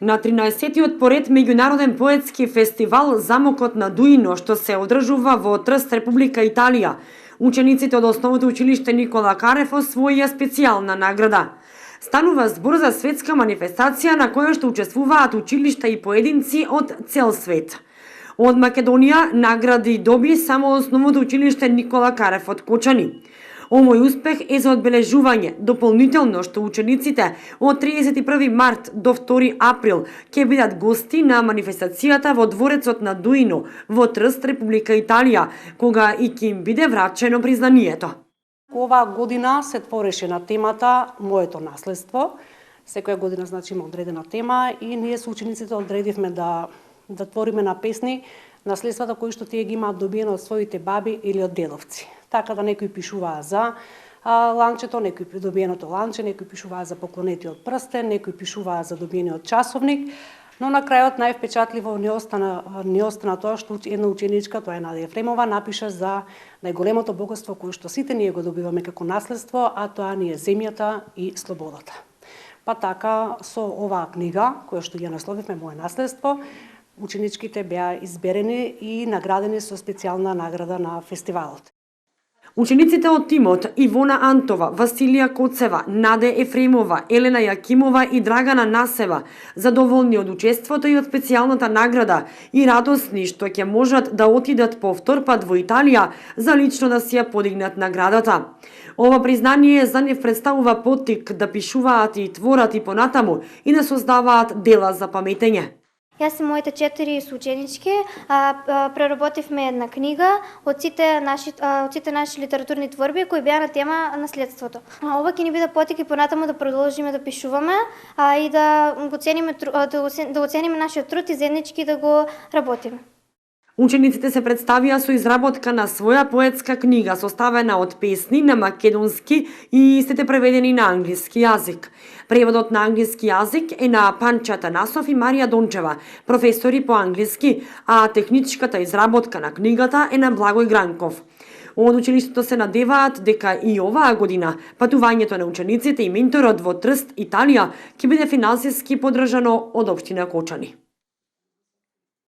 На 13-тиот поред меѓународен поетски фестивал Замокот на Дуино, што се одржува во Трст, Република Италија, учениците од основното училиште Никола Карев освоија специјална награда. Станува збор за светска манифестација на која што учествуваат училишта и поединци од цел свет. Од Македонија награди доби само основното училиште Никола Карев од Кочани. Овој успех е за одбележување, дополнително што учениците од 31 март до 2 април ќе бидат гости на манифестацијата во дворецот на Дуино во Трст, Република Италија, кога и ќе им биде врачено признанието. Оваа година се твореше на темата Моето наследство. Секоја година значи има одредена тема и ние со учениците одредивме да твориме на песни наследствата кои што тие ги имаат добиено од своите баби или од дедовци. Така да некои пишуваа за ланчето, некои придобиеното ланче, некои пишуваа за поклонетиот прстен, некои пишуваа за добиениот часовник, но на крајот највпечатливо не остана тоа што една ученичка, тоа е Наде Ефремова, напиша за најголемото богатство кое што сите ние го добиваме како наследство, а тоа ни е земјата и слободата. Па така со оваа книга, која што ја насловивме Мое наследство, ученичките беа изберени и наградени со специјална награда на фестивалот. Учениците од тимот Ивона Антова, Василија Коцева, Наде Ефремова, Елена Јакимова и Драгана Насева задоволни од учеството и од специјалната награда и радосни што ќе можат да отидат по втор пат во Италија за лично да си ја подигнат наградата. Ова признание за нив представува поттик да пишуваат и творат и понатаму и да создаваат дела за паметење. Јас и моите 4 соученички преработивме една книга од сите наши литературни творби кои беа на тема наследството. Ова ќе ни биде поттик и понатаму да продолжиме да пишуваме и да оцениме нашиот труд и заеднички да го работиме. Учениците се представија со изработка на своја поетска книга составена од песни на македонски и истите преведени на англиски јазик. Преводот на англиски јазик е на Панча Танасов и Марија Дончева, професори по англиски, а техничката изработка на книгата е на Благој Гранков. Од училиштето се надеваат дека и оваа година патувањето на учениците и менторот во Трст, Италија, ќе биде финансиски поддржано од општина Кочани.